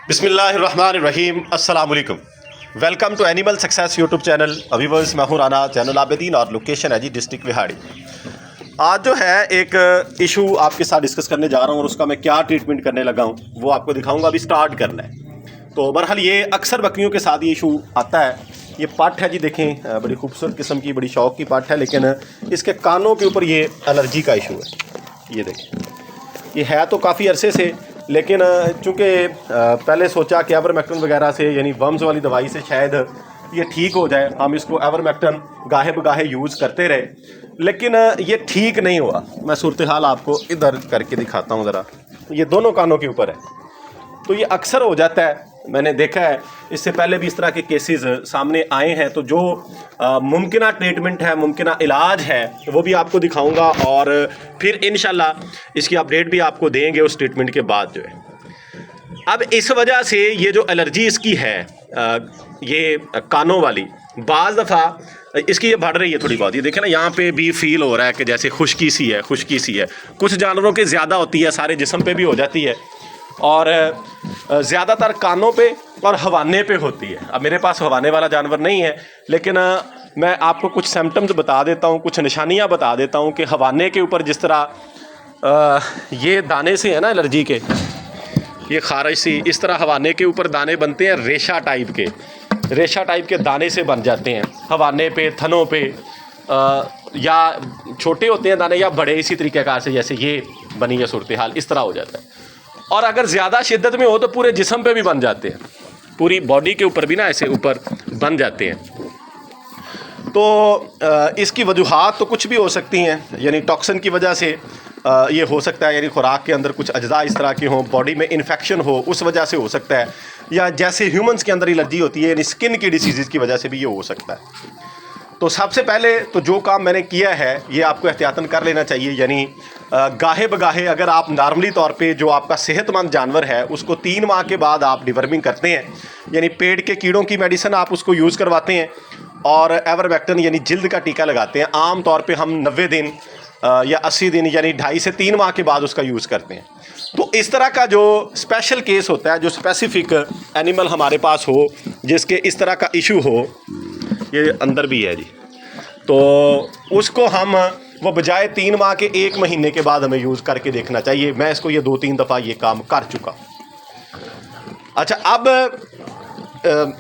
बिस्मिल्लाहिर्रहमानिर्रहीम अस्सलाम वालेकुम। Welcome to animal success YouTube channel. Viewers, मैं हूं राना, चैनल आबिदीन और लोकेशन है जी डिस्ट्रिक्ट विहाड़ी। आज जो है एक इशू आपके साथ डिस्कस करने जा रहा हूं और उसका मैं क्या ट्रीटमेंट करने लगा हूं वो आपको दिखाऊंगा। अभी स्टार्ट करना है। तो बहरहाल ये अक्सर बकरियों के साथ ये इशू आता है। ये पट है जी, देखें बड़ी खूबसूरत किस्म की, बड़ी शौक की पट है, लेकिन इसके कानों के ऊपर ये एलर्जी का इशू है। ये देखें, ये है तो काफ़ी अरसे से, लेकिन चूँकि पहले सोचा कि एवरमेक्टन वगैरह से, यानी वर्म्स वाली दवाई से शायद ये ठीक हो जाए। हम इसको एवरमेक्टन गाहे बगाहे यूज़ करते रहे, लेकिन ये ठीक नहीं हुआ। मैं सूरत हाल आपको इधर करके दिखाता हूँ ज़रा। ये दोनों कानों के ऊपर है, तो ये अक्सर हो जाता है। मैंने देखा है, इससे पहले भी इस तरह के केसेस सामने आए हैं। तो जो मुमकिना ट्रीटमेंट है, मुमकिना इलाज है, वो भी आपको दिखाऊंगा और फिर इंशाल्लाह इसकी अपडेट भी आपको देंगे उस ट्रीटमेंट के बाद जो है। अब इस वजह से ये जो एलर्जी इसकी है, ये कानों वाली, बाज़ दफ़ा इसकी ये बढ़ रही है थोड़ी बहुत। ये देखें ना, यहाँ पे भी फील हो रहा है कि जैसे खुश्की सी है, खुश्की सी है। कुछ जानवरों के ज़्यादा होती है, सारे जिस्म पे भी हो जाती है, और ज़्यादातर कानों पे और हवाने पे होती है। अब मेरे पास हवाने वाला जानवर नहीं है, लेकिन मैं आपको कुछ सिम्टम्स बता देता हूँ, कुछ निशानियाँ बता देता हूँ कि हवाने के ऊपर जिस तरह ये दाने से है ना एलर्जी के, ये खारिश सी, इस तरह हवाने के ऊपर दाने बनते हैं, रेशा टाइप के दाने से बन जाते हैं हवाने पे, थनों पे, या छोटे होते हैं दाने या बड़े, इसी तरीक़ेकार से जैसे ये बनी है सूरत हाल, इस तरह हो जाता है। और अगर ज़्यादा शिद्दत में हो तो पूरे जिस्म पे भी बन जाते हैं, पूरी बॉडी के ऊपर भी ना ऐसे ऊपर बन जाते हैं। तो इसकी वजूहात तो कुछ भी हो सकती हैं, यानी टॉक्सिन की वजह से ये हो सकता है, यानी खुराक के अंदर कुछ अज्जा इस तरह के हों, बॉडी में इन्फेक्शन हो, उस वजह से हो सकता है, या जैसे ह्यूमंस के अंदर एलर्जी होती है, यानी स्किन की डिसीज़ की वजह से भी ये हो सकता है। तो सबसे पहले तो जो काम मैंने किया है ये आपको एहतियातन कर लेना चाहिए। यानी गाहे बगाहे अगर आप नॉर्मली तौर पे जो आपका सेहतमंद जानवर है उसको 3 माह के बाद आप डिवर्मिंग करते हैं, यानी पेट के कीड़ों की मेडिसिन आप उसको यूज़ करवाते हैं, और एवरमेक्टन यानी जिल्द का टीका लगाते हैं। आम तौर पे हम 90 दिन या 80 दिन, यानी 2.5 से 3 माह के बाद उसका यूज़ करते हैं। तो इस तरह का जो स्पेशल केस होता है, जो स्पेसिफिक एनिमल हमारे पास हो जिसके इस तरह का इशू हो, ये अंदर भी है जी, तो उसको हम वो बजाय 3 माह के 1 महीने के बाद हमें यूज़ करके देखना चाहिए। मैं इसको ये 2-3 दफ़ा ये काम कर चुका। अच्छा, अब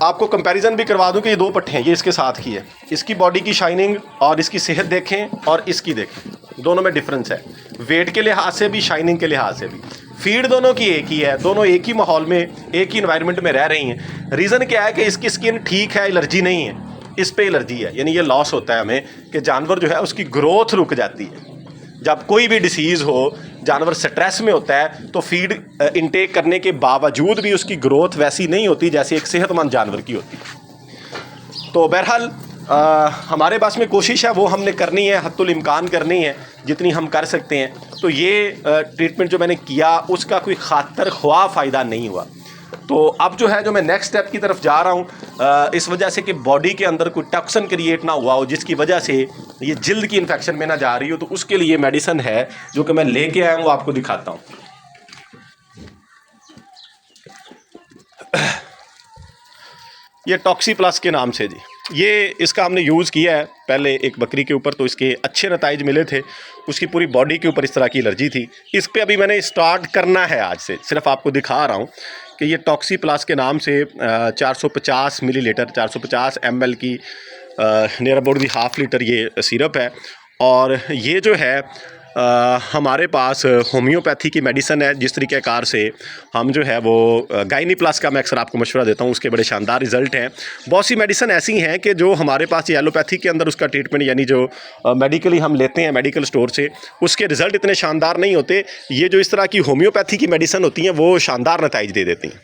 आपको कंपैरिजन भी करवा दूं कि ये 2 पट्टे हैं, ये इसके साथ की है। इसकी बॉडी की शाइनिंग और इसकी सेहत देखें और इसकी देखें, दोनों में डिफरेंस है। वेट के लिहाज से भी, शाइनिंग के लिहाज से भी। फीड दोनों की एक ही है, दोनों एक ही माहौल में, एक ही इन्वायरमेंट में रह रही हैं। रीज़न क्या है कि इसकी स्किन ठीक है, एलर्जी नहीं है, इस पे एलर्जी है। यानी ये लॉस होता है हमें कि जानवर जो है उसकी ग्रोथ रुक जाती है। जब कोई भी डिसीज़ हो, जानवर स्ट्रेस में होता है, तो फीड इनटेक करने के बावजूद भी उसकी ग्रोथ वैसी नहीं होती जैसे एक सेहतमंद जानवर की होती है। तो बहरहाल हमारे पास में कोशिश है वो हमने करनी है, हत्तुल इम्कान करनी है जितनी हम कर सकते हैं। तो ये ट्रीटमेंट जो मैंने किया उसका कोई खातर ख्वाह फ़ायदा नहीं हुआ। तो अब जो है, जो मैं नेक्स्ट स्टेप की तरफ जा रहा हूँ, इस वजह से कि बॉडी के अंदर कोई टॉक्सिन क्रिएट ना हुआ हो जिसकी वजह से ये जिल्द की इन्फेक्शन में ना जा रही हो, तो उसके लिए मेडिसिन है जो कि मैं लेके आया हूँ, वो आपको दिखाता हूँ। ये टॉक्सी प्लस के नाम से जी, ये इसका हमने यूज़ किया है पहले एक बकरी के ऊपर, तो इसके अच्छे नताइज मिले थे। उसकी पूरी बॉडी के ऊपर इस तरह की एलर्जी थी। इस पे अभी मैंने स्टार्ट करना है आज से, सिर्फ आपको दिखा रहा हूँ कि ये टॉक्सी प्लस के नाम से 450 मिलीलीटर, 450 ml की नियर अबाउट दी ½ लीटर ये सिरप है। और ये जो है हमारे पास होम्योपैथी की मेडिसिन है। जिस तरीक़ेकार से हम जो है वो गाइनी प्लस का मैं अक्सर आपको मशवरा देता हूँ, उसके बड़े शानदार रिज़ल्ट हैं। बहुत सी मेडिसिन ऐसी हैं कि जो हमारे पास एलोपैथी के अंदर उसका ट्रीटमेंट, यानी जो मेडिकली हम लेते हैं मेडिकल स्टोर से, उसके रिज़ल्ट इतने शानदार नहीं होते। ये जो इस तरह की होम्योपैथी की मेडिसिन होती हैं वो शानदार नताइज दे देती हैं।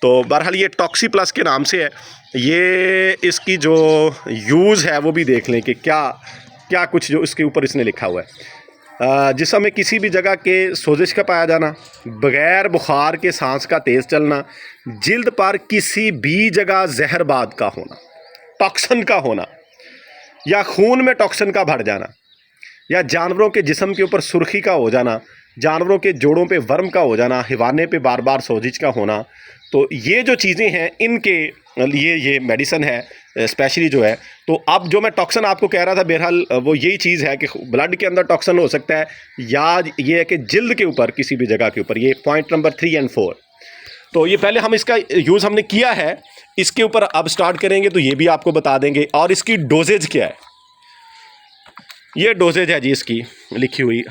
तो बहरहाल ये टॉक्सी प्लस के नाम से है। ये इसकी जो यूज़ है वो भी देख लें कि क्या क्या कुछ जो इसके ऊपर इसने लिखा हुआ है। जिसम में किसी भी जगह के सोजिश का पाया जाना, बग़ैर बुखार के सांस का तेज़ चलना, जिल्द पर किसी भी जगह जहरबाद का होना, टॉक्सिन का होना, या खून में टॉक्सिन का भर जाना, या जानवरों के जिस्म के ऊपर सुर्खी का हो जाना, जानवरों के जोड़ों पे वर्म का हो जाना, हिवाने पे बार बार सोजिश का होना, तो ये जो चीज़ें हैं इनके लिए ये मेडिसिन है स्पेशली जो है। तो अब जो मैं टॉक्सन आपको कह रहा था, बहरहाल वो यही चीज़ है कि ब्लड के अंदर टॉक्सन हो सकता है, या ये है कि जिल्द के ऊपर किसी भी जगह के ऊपर। ये पॉइंट नंबर 3 और 4। तो ये पहले हम इसका यूज़ हमने किया है, इसके ऊपर अब स्टार्ट करेंगे तो ये भी आपको बता देंगे। और इसकी डोजेज क्या है, ये डोजेज है जी इसकी लिखी हुई।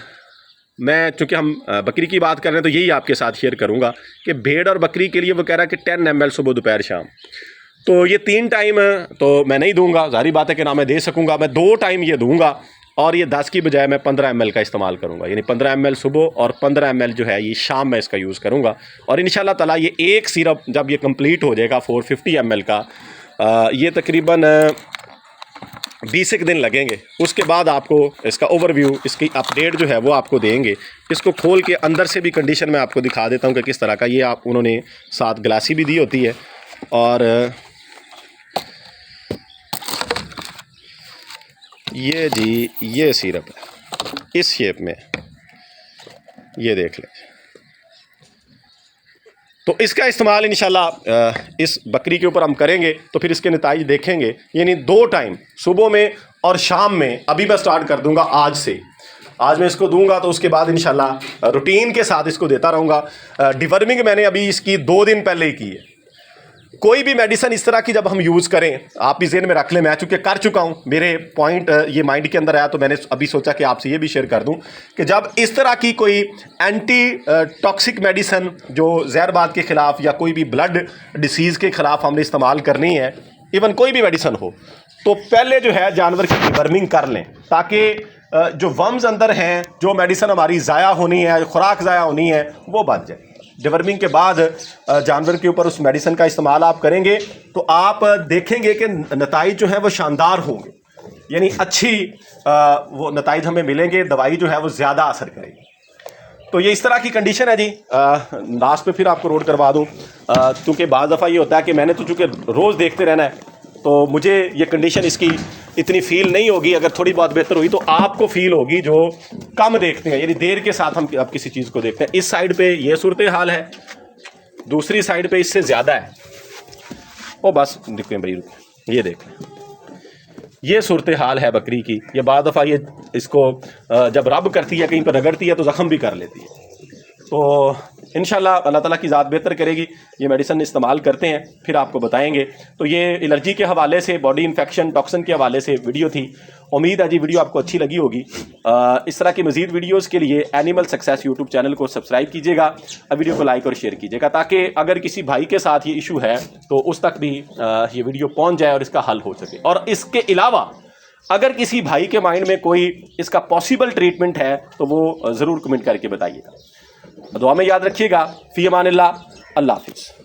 मैं चूँकि हम बकरी की बात कर रहे हैं तो यही आपके साथ शेयर करूंगा कि भेड़ और बकरी के लिए वो कह रहा है कि 10 ml सुबह दोपहर शाम। तो ये 3 टाइम तो मैं नहीं दूंगा, जाहिर बात है कि ना मैं दे सकूंगा, मैं 2 टाइम ये दूंगा। और ये 10 की बजाय मैं 15 ml का इस्तेमाल करूंगा, यानी 15 ml सुबह और 15 ml जो है ये शाम में इसका यूज़ करूंगा। और इंशाल्लाह ताला ये एक सिरप जब ये कंप्लीट हो जाएगा 450 ml का, ये तकरीबन 20 एक दिन लगेंगे। उसके बाद आपको इसका ओवरव्यू, इसकी अपडेट जो है वो आपको देंगे। इसको खोल के अंदर से भी कंडीशन मैं आपको दिखा देता हूँ कि किस तरह का ये आप उन्होंने साथ ग्लासी भी दी होती है। और ये जी ये सिरप है इस शेप में, ये देख लें। तो इसका इस्तेमाल इंशाल्लाह इस बकरी के ऊपर हम करेंगे तो फिर इसके नतीजे देखेंगे। यानी 2 टाइम सुबह में और शाम में अभी मैं स्टार्ट कर दूंगा आज से। आज मैं इसको दूंगा तो उसके बाद इंशाल्लाह रूटीन के साथ इसको देता रहूँगा। डिवर्मिंग मैंने अभी इसकी 2 दिन पहले ही की है। कोई भी मेडिसिन इस तरह की जब हम यूज़ करें, आप भी ज़हन में रख लें, मैं चूँकि कर चुका हूँ, मेरे पॉइंट ये माइंड के अंदर आया तो मैंने अभी सोचा कि आपसे ये भी शेयर कर दूं कि जब इस तरह की कोई एंटी टॉक्सिक मेडिसिन जो जहरबाद के ख़िलाफ़ या कोई भी ब्लड डिसीज़ के ख़िलाफ़ हमने इस्तेमाल करनी है, इवन कोई भी मेडिसिन हो, तो पहले जो है जानवर की डिवर्मिंग कर लें, ताकि जो वर्म्स अंदर हैं, जो मेडिसिन हमारी ज़ाया होनी है, खुराक ज़ाया होनी है, वो बच जाए। डिवर्मिंग के बाद जानवर के ऊपर उस मेडिसिन का इस्तेमाल आप करेंगे तो आप देखेंगे कि नताइज जो है वो शानदार होंगे, यानी अच्छी वो नताइज हमें मिलेंगे, दवाई जो है वो ज़्यादा असर करेगी। तो ये इस तरह की कंडीशन है जी। लास्ट पे फिर आपको रोड करवा दूँ, क्योंकि बाज़ दफ़ा ये होता है कि मैंने तो चूँकि रोज़ देखते रहना है तो मुझे ये कंडीशन इसकी इतनी फील नहीं होगी। अगर थोड़ी बहुत बेहतर हुई तो आपको फील होगी जो कम देखते हैं, यानी देर के साथ हम अब किसी चीज़ को देखते हैं। इस साइड पे ये सूरत हाल है, दूसरी साइड पे इससे ज़्यादा है। ओ बस देखें भाई, ये देखें, ये सूरत हाल है बकरी की। ये बाद दफ़ा ये इसको जब रब करती है, कहीं पर रगड़ती है तो ज़ख़म भी कर लेती है। तो इंशाल्लाह अल्लाह ताला की ज़ात बेहतर करेगी। ये मेडिसिन इस्तेमाल करते हैं, फिर आपको बताएंगे। तो ये एलर्जी के हवाले से, बॉडी इन्फेक्शन, टॉक्सन के हवाले से वीडियो थी। उम्मीद है जी वीडियो आपको अच्छी लगी होगी। इस तरह की मज़ीद वीडियोस के लिए एनिमल सक्सेस यूट्यूब चैनल को सब्सक्राइब कीजिएगा, वीडियो को लाइक और शेयर कीजिएगा, ताकि अगर किसी भाई के साथ ये इशू है तो उस तक भी ये वीडियो पहुँच जाए और इसका हल हो सके। और इसके अलावा अगर किसी भाई के माइंड में कोई इसका पॉसिबल ट्रीटमेंट है तो वो ज़रूर कमेंट करके बताइएगा। दुआ में याद रखिएगा। फ़ी अमानिल्लाह, अल्लाह हाफ़िज़।